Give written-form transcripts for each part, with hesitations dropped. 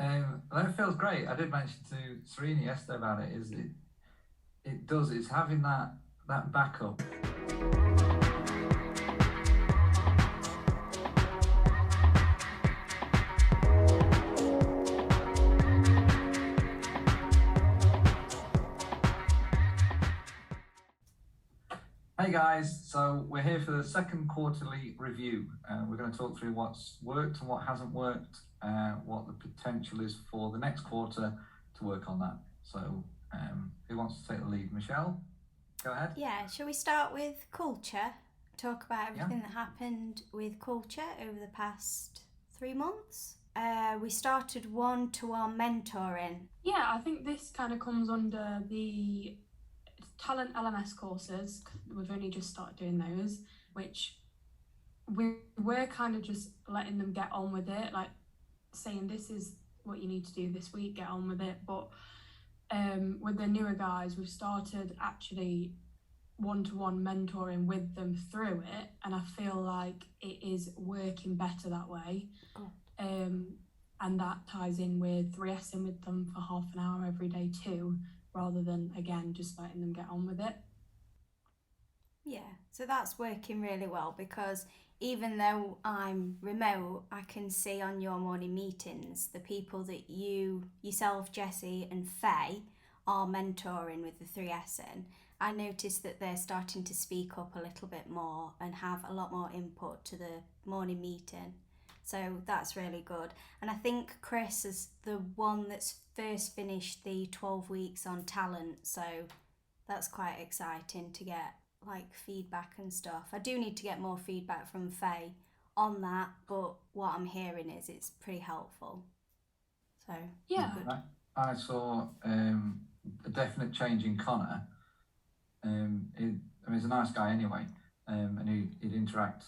That feels great. I did mention to Serena yesterday about it. It's having that backup. Hey guys, so we're here for the second quarterly review. We're going to talk through what's worked and what hasn't worked, what the potential is for the next quarter to work on that. So who wants to take the lead? Michelle, go ahead. Yeah, shall we start with culture? Talk about everything that happened with culture over the past 3 months. We started one-to-one mentoring. Yeah, I think this kind of comes under the talent LMS courses. We've only just started doing those, which we're kind of just letting them get on with it, like saying this is what you need to do this week, get on with it. But with the newer guys, we've started actually one-to-one mentoring with them through it, and I feel like it is working better that way. And that ties in with reessing with them for half an hour every day too, rather than again just letting them get on with it. Yeah, so that's working really well, because even though I'm remote, I can see on your morning meetings the people that yourself, Jessie and Faye are mentoring with the 3S'ing. I noticed that they're starting to speak up a little bit more and have a lot more input to the morning meeting. So that's really good. And I think Chris is the one that's first finished the 12 weeks on talent. So that's quite exciting to get like feedback and stuff. I do need to get more feedback from Faye on that, but what I'm hearing is it's pretty helpful. So yeah, good. I saw a definite change in Connor. He's a nice guy anyway, and he'd interact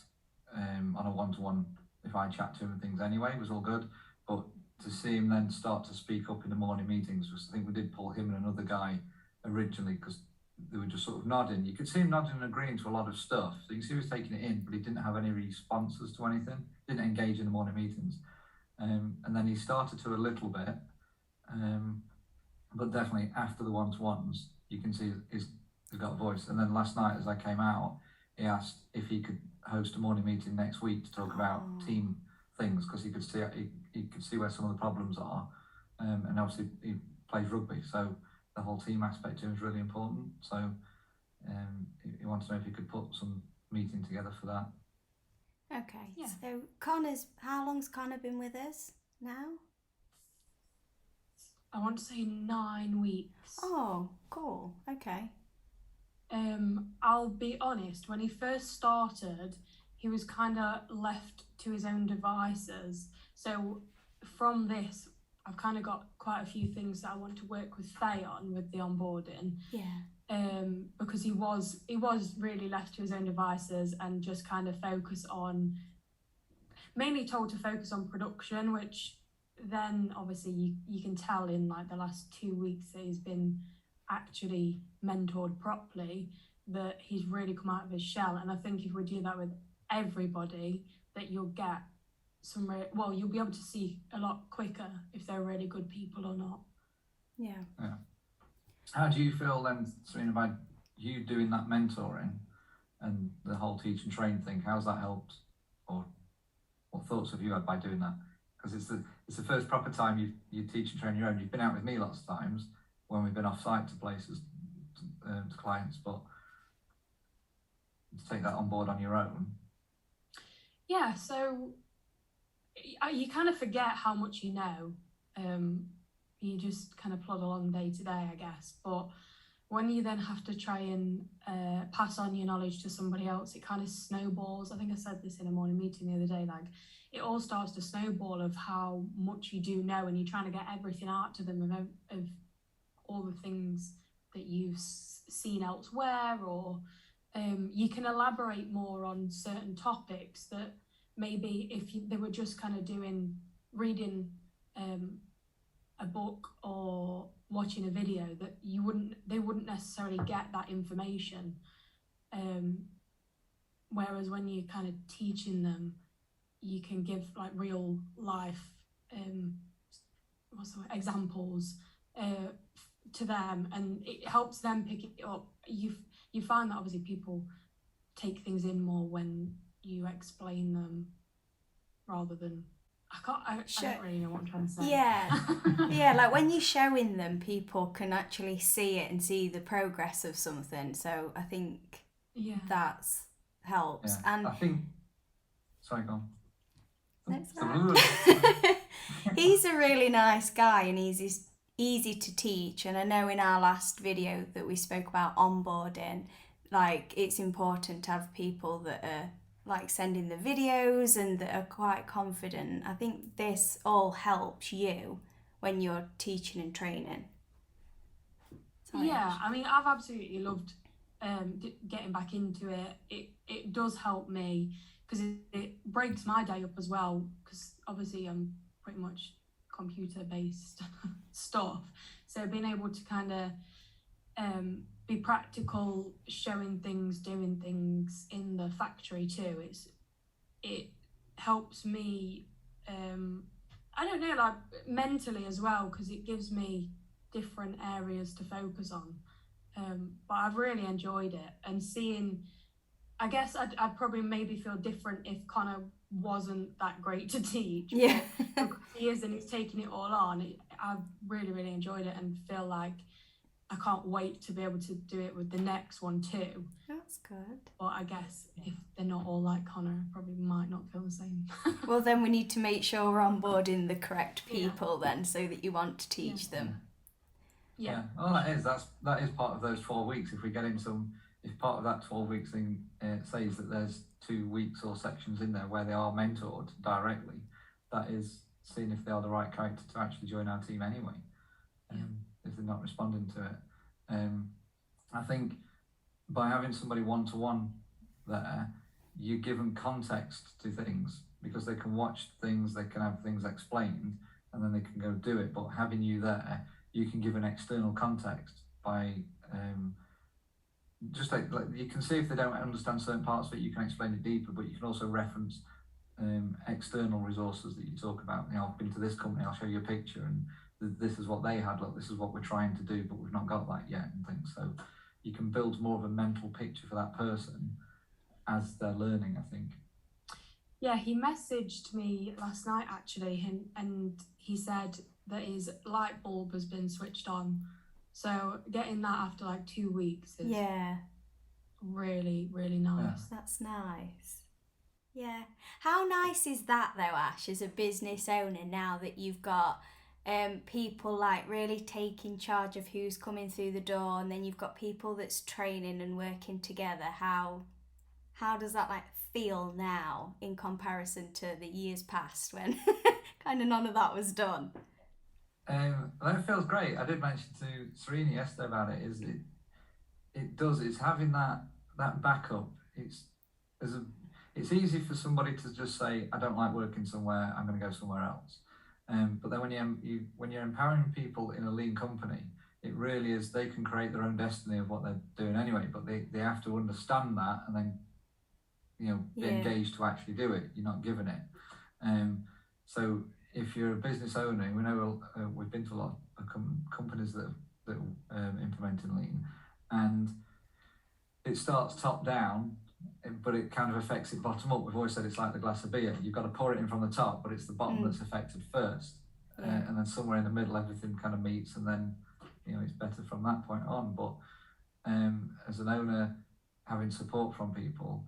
on a one-to-one if I chat to him and things anyway. It was all good, but to see him then start to speak up in the morning meetings was, I think we did pull him and another guy originally because they were just sort of nodding. You could see him nodding and agreeing to a lot of stuff, so you can see he was taking it in, but he didn't have any responses to anything, didn't engage in the morning meetings, and then he started to a little bit, but definitely after the one-to-ones you can see he's got a voice. And then last night as I came out, he asked if he could host a morning meeting next week to talk about team things, because he could see where some of the problems are, and obviously he plays rugby, so the whole team aspect to him is really important. So he wanted to know if he could put some meeting together for that. Okay, yeah. So how long's Connor been with us now? I want to say 9 weeks. Oh, cool. Okay. I'll be honest, when he first started, he was kind of left to his own devices. So from this, I've kind of got quite a few things that I want to work with Faye on with the onboarding. Yeah. Because he was really left to his own devices and just kind of mainly told to focus on production, which then obviously you can tell in like the last 2 weeks that he's been actually mentored properly, that he's really come out of his shell. And I think if we do that with everybody, that you'll get you'll be able to see a lot quicker if they're really good people or not. Yeah. How do you feel then, Serena, by you doing that mentoring and the whole teach and train thing? How's that helped, or what thoughts have you had by doing that? Because it's the first proper time you teach and train your own. You've been out with me lots of times when we've been off site to places, to clients, but to take that on board on your own. Yeah, so you kind of forget how much you know. You just kind of plod along day to day, I guess. But when you then have to try and pass on your knowledge to somebody else, it kind of snowballs. I think I said this in a morning meeting the other day, like it all starts to snowball of how much you do know, and you're trying to get everything out to them of all the things that you've seen elsewhere, or you can elaborate more on certain topics that maybe if they were just kind of reading a book or watching a video, that they wouldn't necessarily get that information. Whereas when you're kind of teaching them, you can give like real life examples to them, and it helps them pick it up. You find that obviously people take things in more when you explain them rather than I don't really know what I'm trying to say. Yeah, like when you're showing them, people can actually see it and see the progress of something. So I think that's helps. Yeah. And I think. Sorry, go on. That's right. He's a really nice guy, and he's easy to teach. And I know in our last video that we spoke about onboarding, like it's important to have people that are like sending the videos and that are quite confident. I think this all helps you when you're teaching and training. Sorry, yeah, I mean, I've absolutely loved getting back into it. It does help me because it breaks my day up as well, because obviously I'm pretty much computer based stuff, so being able to kind of be practical, showing things, doing things in the factory too, it helps me I don't know, like mentally as well, because it gives me different areas to focus on. But I've really enjoyed it, and seeing, I guess I'd probably maybe feel different if Connor wasn't that great to teach. Yeah. But because he is and he's taking it all on, I've really, really enjoyed it and feel like I can't wait to be able to do it with the next one too. That's good. But I guess if they're not all like Connor, I probably might not feel the same. Well, then we need to make sure we're onboarding the correct people then, so that you want to teach them. Yeah. Well, that is part of those 4 weeks. If we get in some, if part of that 12 weeks thing says that there's 2 weeks or sections in there where they are mentored directly, that is seeing if they are the right character to actually join our team anyway. If they're not responding to it, I think by having somebody one-to-one there, you give them context to things, because they can watch things, they can have things explained, and then they can go do it. But having you there, you can give an external context by just like you can see if they don't understand certain parts of it, you can explain it deeper, but you can also reference external resources that you talk about. You know, I've been to this company, I'll show you a picture, and this is what they had, look, this is what we're trying to do, but we've not got that yet, and things. So you can build more of a mental picture for that person as they're learning, I think. Yeah, he messaged me last night actually, and he said that his light bulb has been switched on. So getting that after like 2 weeks is really, really nice. Yeah. That's nice. Yeah. How nice is that though, Ash, as a business owner, now that you've got people like really taking charge of who's coming through the door, and then you've got people that's training and working together. How does that like feel now in comparison to the years past when kind of none of that was done? It feels great. I did mention to Serena yesterday about it. It's having that backup. It's easy for somebody to just say, I don't like working somewhere, I'm going to go somewhere else. But then when you're empowering people in a lean company, it really is, they can create their own destiny of what they're doing anyway, but they have to understand that and then be engaged to actually do it. You're not given it. So if you're a business owner, we know we've been to a lot of companies that implementing lean, and it starts top down, but it kind of affects it bottom up. We've always said it's like the glass of beer. You've got to pour it in from the top, but it's the bottom that's affected first. And then somewhere in the middle, everything kind of meets, and then it's better from that point on. But as an owner, having support from people,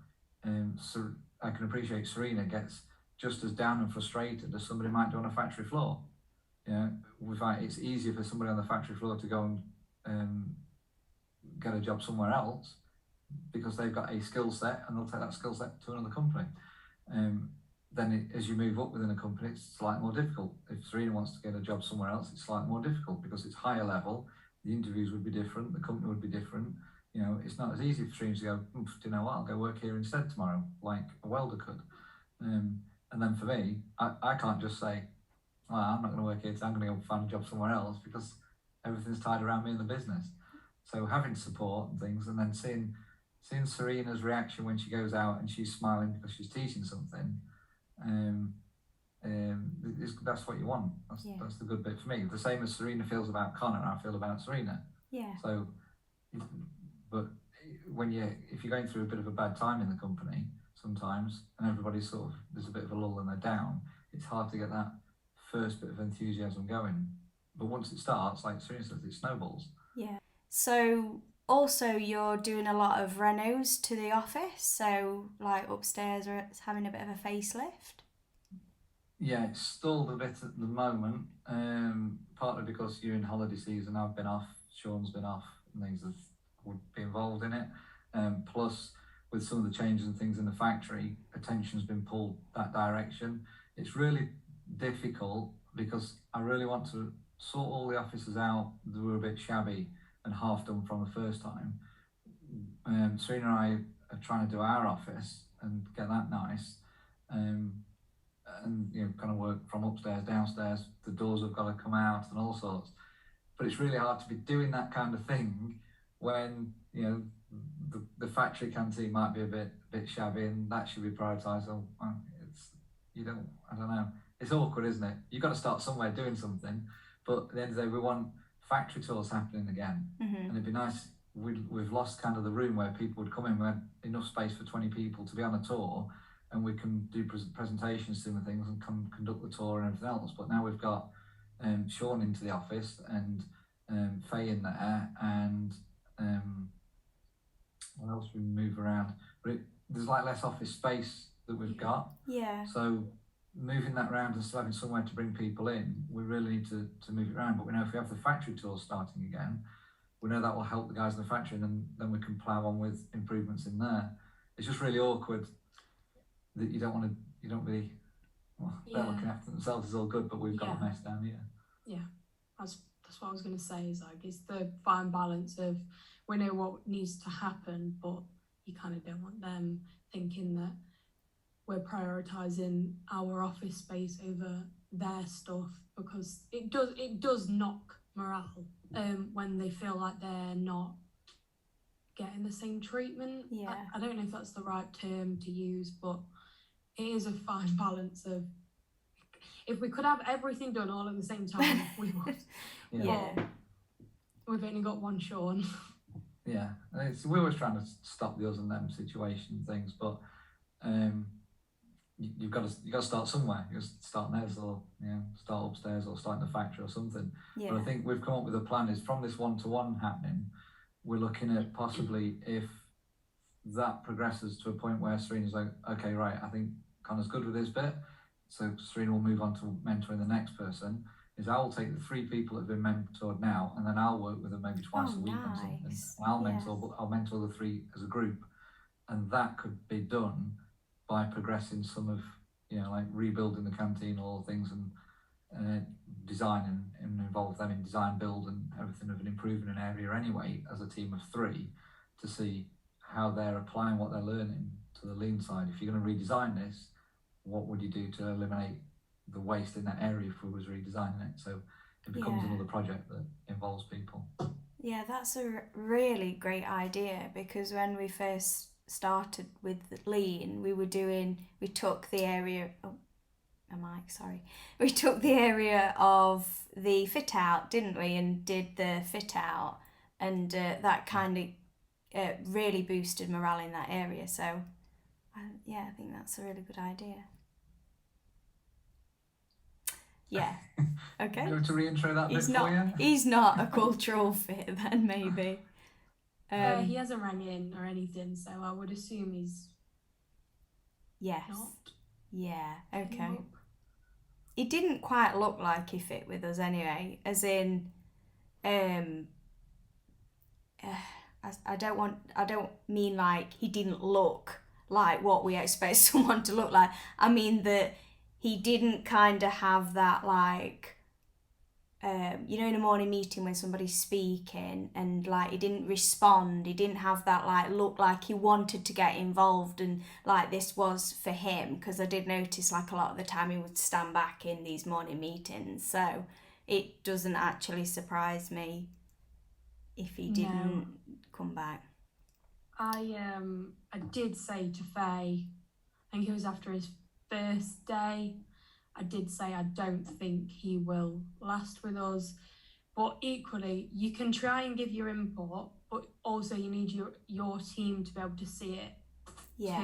so I can appreciate Serena gets just as down and frustrated as somebody might do on a factory floor. We find it's easier for somebody on the factory floor to go and get a job somewhere else, because they've got a skill set and they'll take that skill set to another company. Then as you move up within a company, it's slightly more difficult. If Serena wants to get a job somewhere else, it's slightly more difficult because it's higher level. The interviews would be different, the company would be different. It's not as easy for Serena to go, do you know what, I'll go work here instead tomorrow, like a welder could. And then for me, I can't just say, well, I'm not going to work here today, I'm going to go find a job somewhere else, because everything's tied around me in the business. So having support and things, and then seeing Serena's reaction when she goes out and she's smiling because she's teaching something, that's what you want. That's the good bit for me. The same as Serena feels about Connor, I feel about Serena. Yeah. So, but if you're going through a bit of a bad time in the company sometimes, and everybody's sort of, there's a bit of a lull and they're down, it's hard to get that first bit of enthusiasm going. But once it starts, like Serena says, it snowballs. Yeah. So also you're doing a lot of renos to the office, so like upstairs it's having a bit of a facelift. Yeah, it's stalled a bit at the moment, partly because you're in holiday season. I've been off, Sean's been off, and things that would be involved in it. Plus, with some of the changes and things in the factory, attention's been pulled that direction. It's really difficult because I really want to sort all the offices out that were a bit shabby and half done from the first time. Serena and I are trying to do our office and get that nice. And kind of work from upstairs, downstairs, the doors have got to come out and all sorts. But it's really hard to be doing that kind of thing when the factory canteen might be a bit shabby, and that should be prioritised. So I don't know. It's awkward, isn't it? You've got to start somewhere doing something, but at the end of the day, we want factory tours happening again, and it'd be nice. We've lost kind of the room where people would come in. We had enough space for 20 people to be on a tour, and we can do presentations to them and things and conduct the tour and everything else. But now we've got Sean into the office and Faye in there, and what else we move around. But there's like less office space that we've got. Yeah. So moving that around and still having somewhere to bring people in, we really need to move it around. But we know if we have the factory tour starting again, we know that will help the guys in the factory, and then we can plough on with improvements in there. It's just really awkward that you don't really, they're looking after themselves is all good, but we've got a mess down here. Yeah, that's what I was going to say, is like, it's the fine balance of, we know what needs to happen, but you kind of don't want them thinking that we're prioritising our office space over their stuff, because it does knock morale when they feel like they're not getting the same treatment. Yeah. I don't know if that's the right term to use, but it is a fine balance of, if we could have everything done all at the same time, we would. Yeah. We've only got one Sean. Yeah, we're always trying to stop the us and them situation things, but you've got to start somewhere. You got to start in theirs, or start upstairs, or start in the factory or something. Yeah. But I think we've come up with a plan. Is from this one-to-one happening, we're looking at possibly, if that progresses to a point where Serena's like, okay, right, I think Connor's good with his bit, so Serena will move on to mentoring the next person. Is I will take the 3 people that have been mentored now, and then I'll work with them maybe twice a week on something, and I'll mentor the 3 as a group, and that could be done by progressing some of like rebuilding the canteen, all things, and design and involve them in design, build, and everything of an improving an area anyway as a team of 3, to see how they're applying what they're learning to the lean side. If you're going to redesign this, what would you do to eliminate the waste in that area if we was redesigning it? So it becomes another project that involves people. Yeah, that's a really great idea, because when we first started with lean, we took the area we took the area of the fit out, didn't we, and did the fit out, and that kind of really boosted morale in that area. So I think that's a really good idea. Yeah. Okay. You want to reintro that bit for you? He's not a cultural fit then, maybe. He hasn't rang in or anything, so I would assume he's yes. not. Yeah, okay. He didn't quite look like he fit with us anyway, as in I don't mean like he didn't look like what we expect someone to look like. I mean that he didn't kind of have that, like, in a morning meeting when somebody's speaking and like he didn't respond, he didn't have that like look like he wanted to get involved, and like this was for him, because I did notice like a lot of the time he would stand back in these morning meetings, so it doesn't actually surprise me if he didn't come back. I did say to Faye, I think it was after his first day, I did say I don't think he will last with us. But equally, you can try and give your input, but also you need your team to be able to see it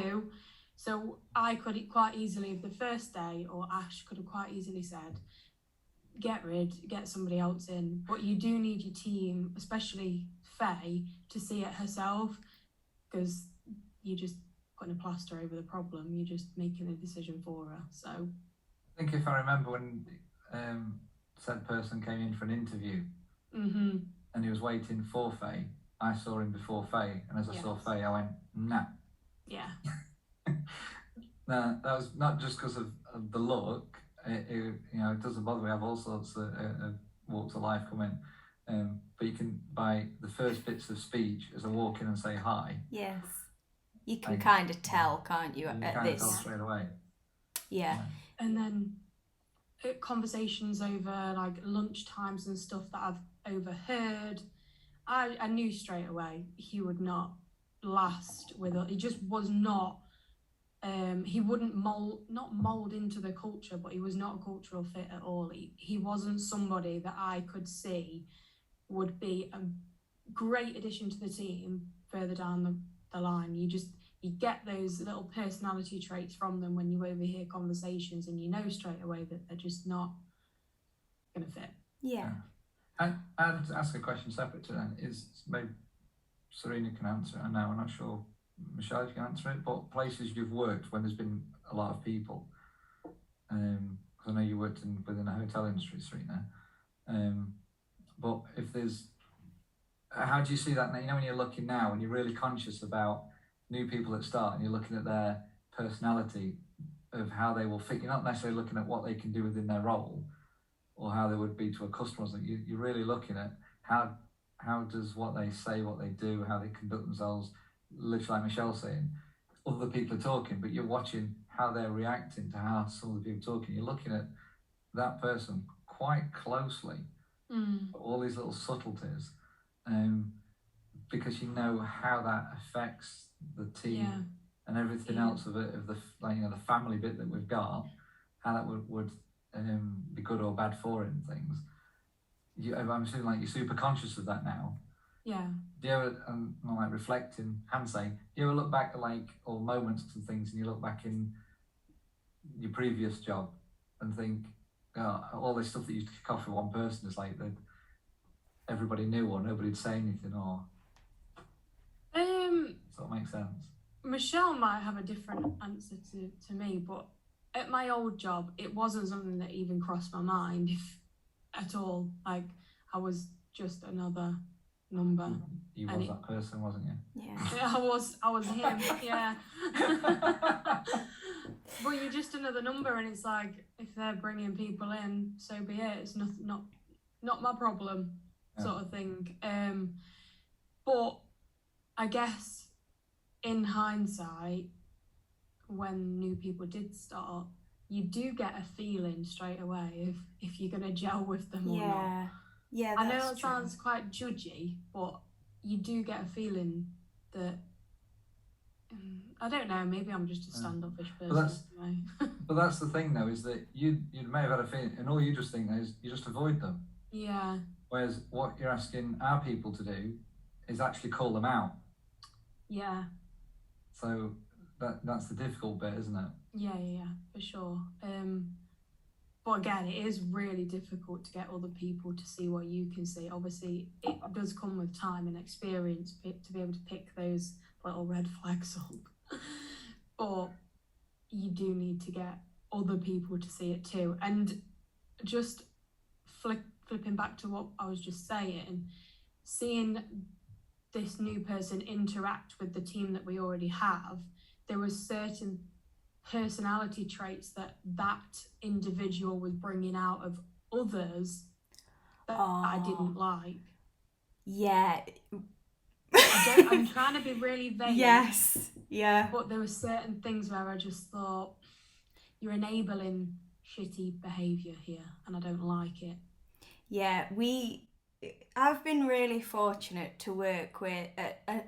too. So I could quite easily, if the first day, or Ash could have quite easily said, get somebody else in. But you do need your team, especially Faye, to see it herself, because you're just putting a plaster over the problem. You're just making a decision for her. So I think if I remember when said person came in for an interview and he was waiting for Faye, I saw him before Faye, and as I saw Faye, I went, nah. Yeah. No, that was not just because of the look. It doesn't bother me. I have all sorts of walks of life come in. But you can, by the first bits of speech, as I walk in and say hi. Yes. You can kind of tell, can't you, you at kind this? of tell straight away. Yeah. And then conversations over like lunch times and stuff that I've overheard, I knew straight away he would not last with it. He just was not. He wouldn't mold into the culture, but he was not a cultural fit at all. He wasn't somebody that I could see would be a great addition to the team further down the line. You get those little personality traits from them when you overhear conversations, and you know straight away that they're just not going to fit. Yeah. I'd ask a question separate to that. Is maybe Serena can answer it. I know, I'm not sure Michelle, if you can answer it, but places you've worked when there's been a lot of people, because I know you worked within the hotel industry, Serena, but if there's, how do you see that now? You know, when you're looking now and you're really conscious about new people that start and you're looking at their personality of how they will fit, you're not necessarily looking at what they can do within their role or how they would be to a customer, so you're really looking at how does what they say, what they do, how they conduct themselves, literally like Michelle's saying, other people are talking, but you're watching how they're reacting to how some of the people are talking. You're looking at that person quite closely, all these little subtleties, because you know how that affects the team and everything else of it, of the the family bit that we've got, how that would be good or bad for it and things. I'm assuming like you're super conscious of that now. Yeah. Do you ever, not like reflecting, I'm saying, do you ever look back at like, or moments and things, and you look back in your previous job and think, all this stuff that used to kick off with one person is like that everybody knew or nobody'd say anything, or does that make sense? Michelle might have a different answer to me, but at my old job, it wasn't something that even crossed my mind, if at all. Like, I was just another number. You was that person, wasn't you? Yeah. I was him, yeah. But you're just another number, and it's like, if they're bringing people in, so be it. It's not my problem, sort of thing. But I guess in hindsight, when new people did start, you do get a feeling straight away if you're gonna gel with them or not. Yeah, I know it sounds quite judgy, but you do get a feeling that I don't know. Maybe I'm just a standoffish person. But that's the thing, though, is that you may have had a feeling, and all you just think is you just avoid them. Yeah. Whereas what you're asking our people to do is actually call them out. Yeah. So that's the difficult bit, isn't it? Yeah, for sure. But again, it is really difficult to get other people to see what you can see. Obviously, it does come with time and experience to be able to pick those little red flags up. But you do need to get other people to see it too. And just flipping back to what I was just saying, seeing this new person interact with the team that we already have, there was certain personality traits that individual was bringing out of others that I didn't like. Yeah. I'm trying to be really vague. Yes. Yeah. But there were certain things where I just thought, you're enabling shitty behaviour here, and I don't like it. Yeah, I've been really fortunate to work with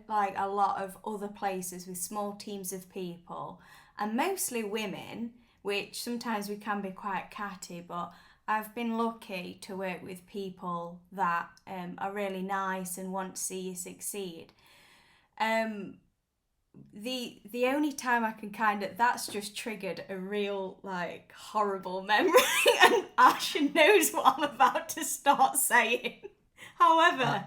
like a lot of other places with small teams of people, and mostly women, which sometimes we can be quite catty, but I've been lucky to work with people that are really nice and want to see you succeed. The only time I can that's just triggered a real like horrible memory, and Ash knows what I'm about to start saying. However,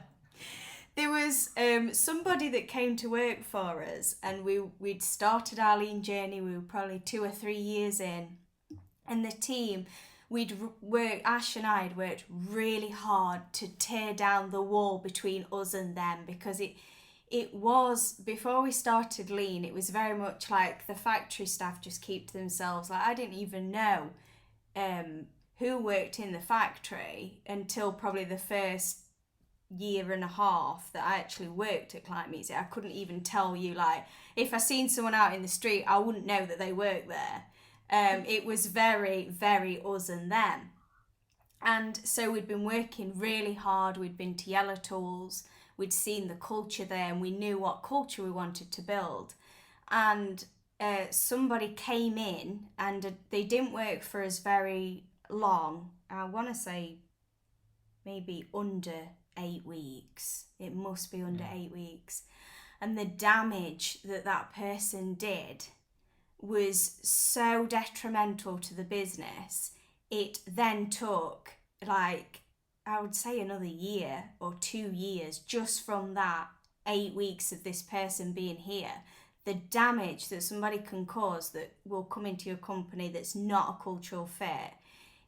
there was somebody that came to work for us, and we'd started our lean journey. We were probably 2 or 3 years in, and the team, Ash and I had worked really hard to tear down the wall between us and them, because it was, before we started lean, it was very much like the factory staff just keep to themselves. Like, I didn't even know who worked in the factory until probably the first year and a half that I actually worked at Klime-Ezee. I couldn't even tell you, like, if I seen someone out in the street, I wouldn't know that they worked there. It was very, very us and them. And so we'd been working really hard. We'd been to Yellow Tools. We'd seen the culture there, and we knew what culture we wanted to build. And somebody came in, and they didn't work for us very long. I want to say maybe under 8 weeks. It must be under 8 weeks. And the damage that person did was so detrimental to the business. It then took, like, I would say another year or 2 years just from that 8 weeks of this person being here. The damage that somebody can cause that will come into your company that's not a cultural fit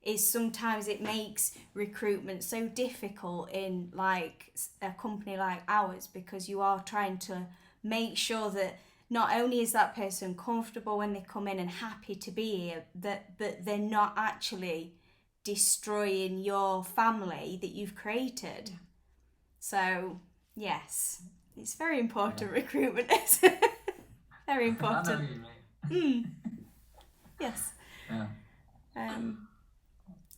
is sometimes it makes recruitment so difficult in like a company like ours, because you are trying to make sure that not only is that person comfortable when they come in and happy to be here, but they're not actually destroying your family that you've created. So yes, it's very important. Recruitment is very important. I know what you mean. Yes. Yeah.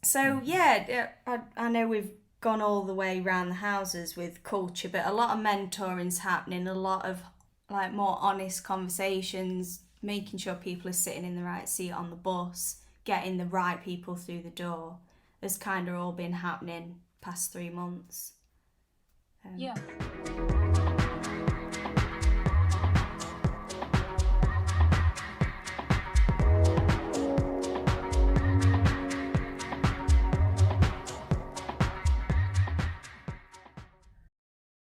So yeah, I know we've gone all the way around the houses with culture, but a lot of mentoring's happening, a lot of like more honest conversations, making sure people are sitting in the right seat on the bus, getting the right people through the door, has kind of all been happening past 3 months. Yeah.